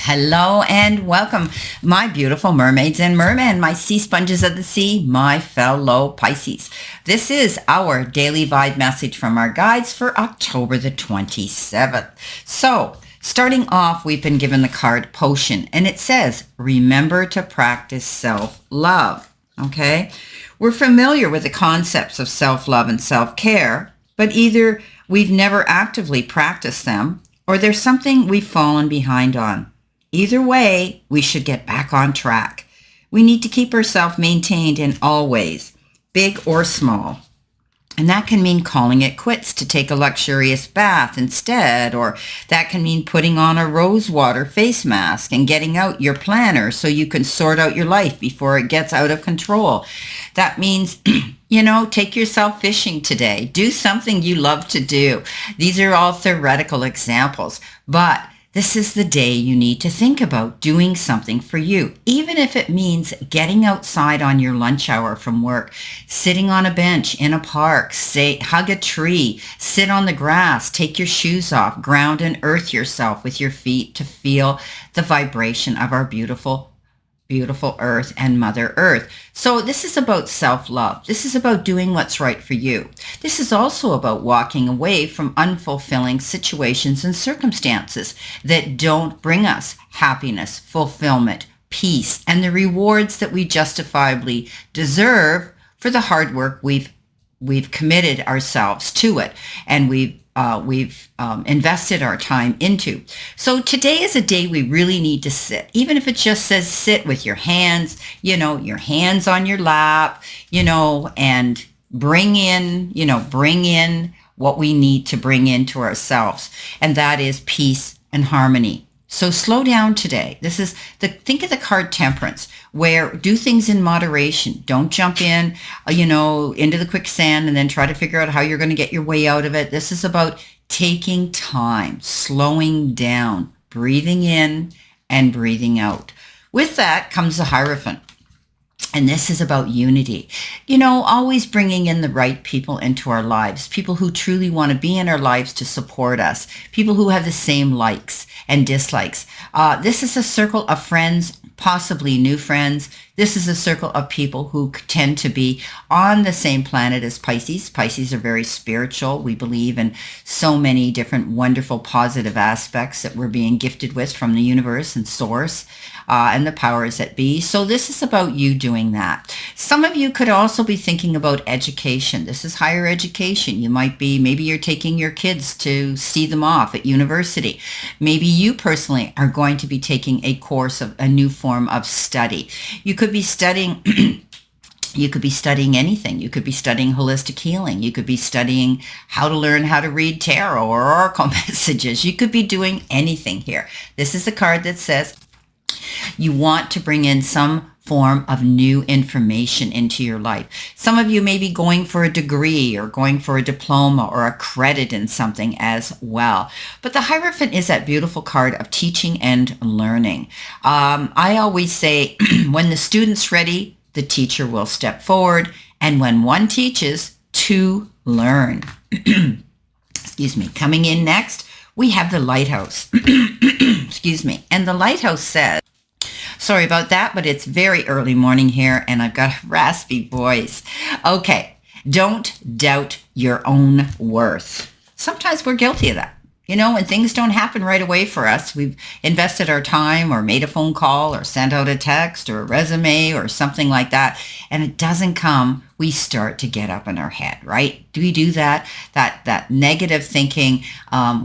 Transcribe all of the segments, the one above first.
Hello and welcome, my beautiful mermaids and mermen, my sea sponges of the sea, my fellow Pisces. This is our daily vibe message from our guides for October the 27th. So, starting off, we've been given the card Potion, and it says, remember to practice self-love. Okay? We're familiar with the concepts of self-love and self-care, but either we've never actively practiced them, or there's something we've fallen behind on. Either way, we should get back on track. We need to keep ourselves maintained in all ways, big or small. And that can mean calling it quits to take a luxurious bath instead, or that can mean putting on a rosewater face mask and getting out your planner so you can sort out your life before it gets out of control. That means, take yourself fishing today. Do something you love to do. These are all theoretical examples, but this is the day you need to think about doing something for you, even if it means getting outside on your lunch hour from work, sitting on a bench in a park, hug a tree, sit on the grass, take your shoes off, ground and earth yourself with your feet to feel the vibration of our beautiful earth and Mother Earth. So this is about self-love. This is about doing what's right for you. This is also about walking away from unfulfilling situations and circumstances that don't bring us happiness, fulfillment, peace, and the rewards that we justifiably deserve for the hard work we've committed ourselves to it, and we've invested our time into. So today is a day we really need to sit, even if it just says sit with your hands, your hands on your lap, and bring in what we need to bring into ourselves. And that is peace and harmony. So slow down today. Think of the card Temperance, where do things in moderation. Don't jump in, into the quicksand and then try to figure out how you're going to get your way out of it. This is about taking time, slowing down, breathing in and breathing out. With that comes the Hierophant. And this is about unity. Always bringing in the right people into our lives, people who truly want to be in our lives to support us, people who have the same likes and dislikes. This is a circle of friends, possibly new friends. This is a circle of people who tend to be on the same planet as Pisces. Pisces are very spiritual. We believe in so many different wonderful positive aspects that we're being gifted with from the universe and source and the powers that be. So this is about you doing that. Some of you could also be thinking about education. This is higher education. Maybe you're taking your kids to see them off at university. Maybe you personally are going to be taking a course of a new form of study. You could be studying anything. You could be studying holistic healing. You could be studying how to learn how to read tarot or oracle messages. You could be doing anything here. This is a card that says you want to bring in some form of new information into your life. Some of you may be going for a degree or going for a diploma or a credit in something as well. But the Hierophant is that beautiful card of teaching and learning. I always say when the student's ready, the teacher will step forward. And when one teaches, two learn. Excuse me. Coming in next, we have the Lighthouse. Excuse me. And the Lighthouse says, sorry about that, but it's very early morning here and I've got a raspy voice. Okay, don't doubt your own worth. Sometimes we're guilty of that. When things don't happen right away for us, we've invested our time or made a phone call or sent out a text or a resume or something like that, and it doesn't come, we start to get up in our head, right? Do we do that? That negative thinking,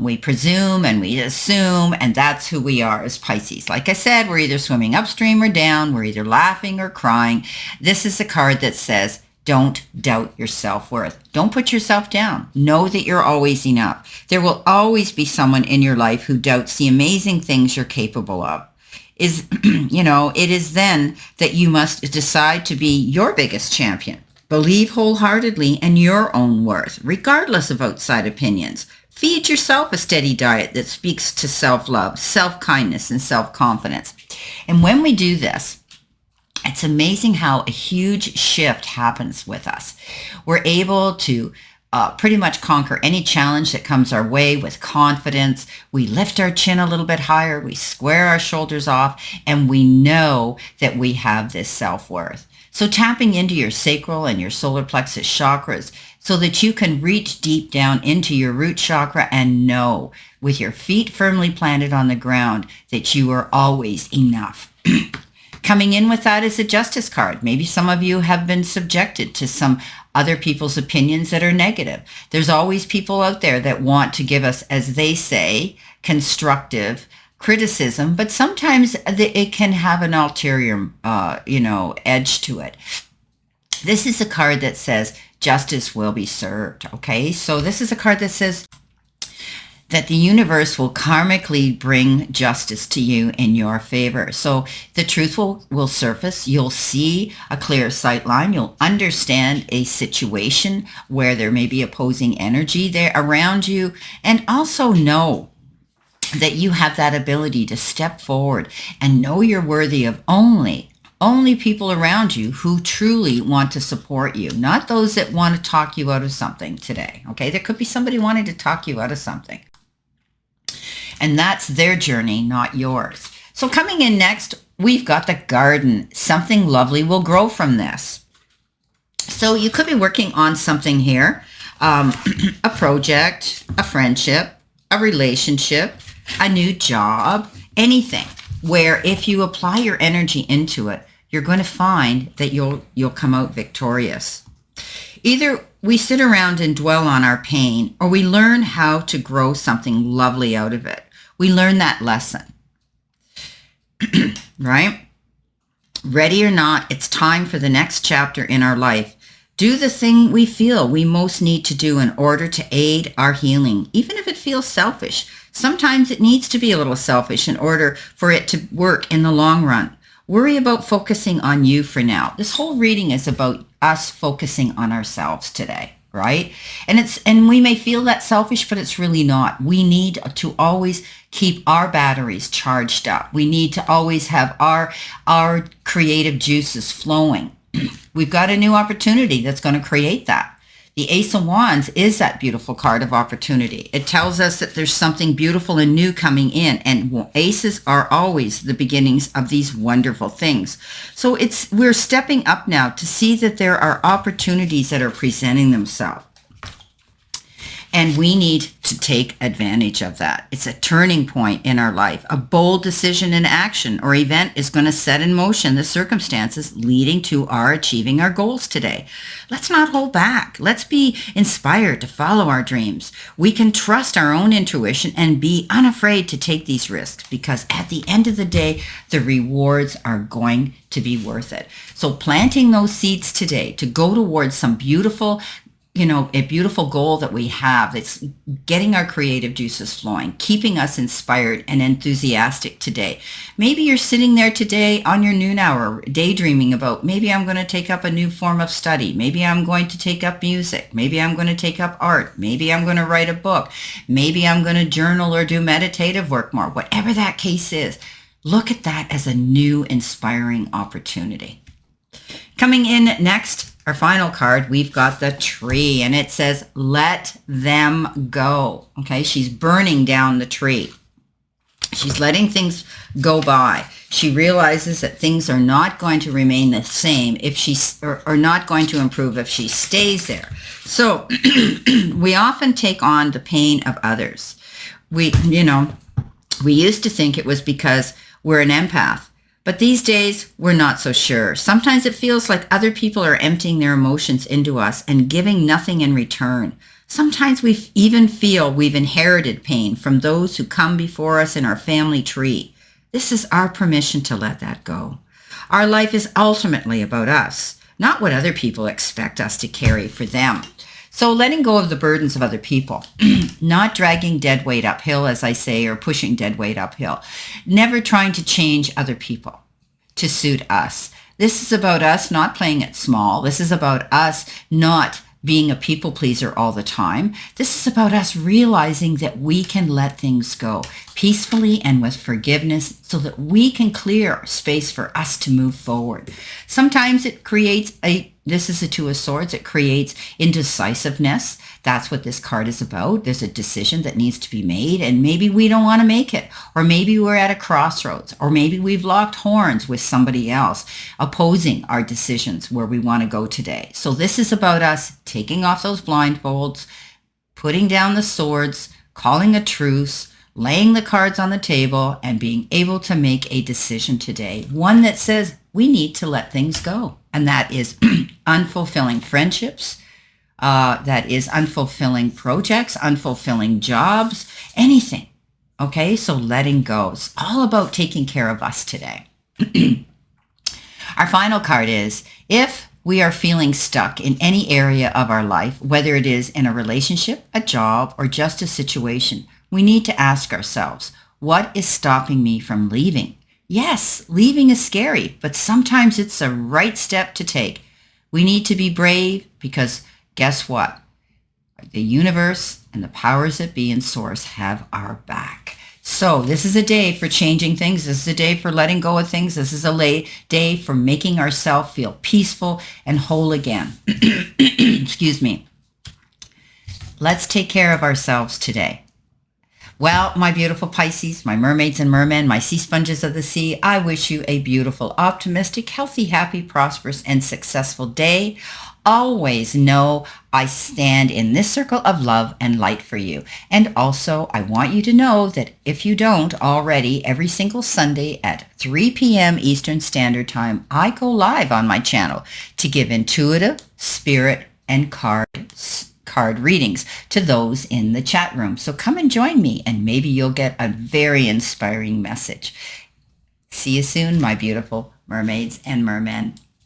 we presume and we assume, and that's who we are as Pisces. Like I said, we're either swimming upstream or down. We're either laughing or crying. This is a card that says, don't doubt your self-worth. Don't put yourself down. Know that you're always enough. There will always be someone in your life who doubts the amazing things you're capable of. It is then that you must decide to be your biggest champion. Believe wholeheartedly in your own worth, regardless of outside opinions. Feed yourself a steady diet that speaks to self-love, self-kindness, and self-confidence. And when we do this, it's amazing how a huge shift happens with us. We're able to pretty much conquer any challenge that comes our way with confidence. We lift our chin a little bit higher, we square our shoulders off, and we know that we have this self-worth. So tapping into your sacral and your solar plexus chakras so that you can reach deep down into your root chakra and know with your feet firmly planted on the ground that you are always enough. Coming in with that is a justice card. Maybe some of you have been subjected to some other people's opinions that are negative. There's always people out there that want to give us, as they say, constructive criticism, but sometimes it can have an ulterior, edge to it. This is a card that says justice will be served. Okay, so this is a card that says that the universe will karmically bring justice to you in your favor. So the truth will surface. You'll see a clear sight line. You'll understand a situation where there may be opposing energy there around you, and also know that you have that ability to step forward and know you're worthy of only people around you who truly want to support you, not those that want to talk you out of something today. Okay, there could be somebody wanting to talk you out of something, and that's their journey, not yours. So coming in next, we've got the garden. Something lovely will grow from this. So you could be working on something here, a project, a friendship, a relationship, a new job, anything where if you apply your energy into it, you're going to find that you'll come out victorious. Either we sit around and dwell on our pain, or we learn how to grow something lovely out of it. We learn that lesson, right? Ready or not, it's time for the next chapter in our life. Do the thing we feel we most need to do in order to aid our healing, even if it feels selfish. Sometimes it needs to be a little selfish in order for it to work in the long run. Worry about focusing on you for now. This whole reading is about us focusing on ourselves today, right? And we may feel that selfish, but it's really not. We need to always keep our batteries charged up. We need to always have our creative juices flowing. We've got a new opportunity that's going to create that. The Ace of Wands is that beautiful card of opportunity. It tells us that there's something beautiful and new coming in, and aces are always the beginnings of these wonderful things. So we're stepping up now to see that there are opportunities that are presenting themselves. And we need to take advantage of that. It's a turning point in our life. A bold decision and action or event is going to set in motion the circumstances leading to our achieving our goals today. Let's not hold back. Let's be inspired to follow our dreams. We can trust our own intuition and be unafraid to take these risks, because at the end of the day, the rewards are going to be worth it. So planting those seeds today to go towards some beautiful, a beautiful goal that we have. It's getting our creative juices flowing, keeping us inspired and enthusiastic today. Maybe you're sitting there today on your noon hour, daydreaming about, maybe I'm going to take up a new form of study. Maybe I'm going to take up music. Maybe I'm going to take up art. Maybe I'm going to write a book. Maybe I'm going to journal or do meditative work more. Whatever that case is, look at that as a new inspiring opportunity. Coming in next, our final card, we've got the tree, and it says, let them go. Okay, she's burning down the tree. She's letting things go by. She realizes that things are not going to remain the same if or not going to improve if she stays there. So we often take on the pain of others. We used to think it was because we're an empath. But these days, we're not so sure. Sometimes it feels like other people are emptying their emotions into us and giving nothing in return. Sometimes we even feel we've inherited pain from those who come before us in our family tree. This is our permission to let that go. Our life is ultimately about us, not what other people expect us to carry for them. So letting go of the burdens of other people, not dragging dead weight uphill, as I say, or pushing dead weight uphill, never trying to change other people to suit us. This is about us not playing it small. This is about us not being a people pleaser all the time. This is about us realizing that we can let things go peacefully and with forgiveness so that we can clear space for us to move forward. Sometimes it creates a This is a Two of Swords. It creates indecisiveness. That's what this card is about. There's a decision that needs to be made, and maybe we don't want to make it, or maybe we're at a crossroads, or maybe we've locked horns with somebody else opposing our decisions where we want to go today. So this is about us taking off those blindfolds, putting down the swords, calling a truce, laying the cards on the table, and being able to make a decision today. One that says we need to let things go. And that is unfulfilling friendships. That is unfulfilling projects, unfulfilling jobs, anything. Okay, so letting go. It's all about taking care of us today. Our final card is, if we are feeling stuck in any area of our life, whether it is in a relationship, a job, or just a situation, we need to ask ourselves, what is stopping me from leaving? Yes, leaving is scary, but sometimes it's the right step to take. We need to be brave because guess what? The universe and the powers that be in Source have our back. So this is a day for changing things. This is a day for letting go of things. This is a day for making ourselves feel peaceful and whole again. Excuse me. Let's take care of ourselves today. Well, my beautiful Pisces, my mermaids and mermen, my sea sponges of the sea, I wish you a beautiful, optimistic, healthy, happy, prosperous, and successful day. Always know I stand in this circle of love and light for you. And also, I want you to know that if you don't already, every single Sunday at 3 p.m. Eastern Standard Time, I go live on my channel to give intuitive, spirit, and card readings to those in the chat room. So come and join me, and maybe you'll get a very inspiring message. See you soon, my beautiful mermaids and mermen.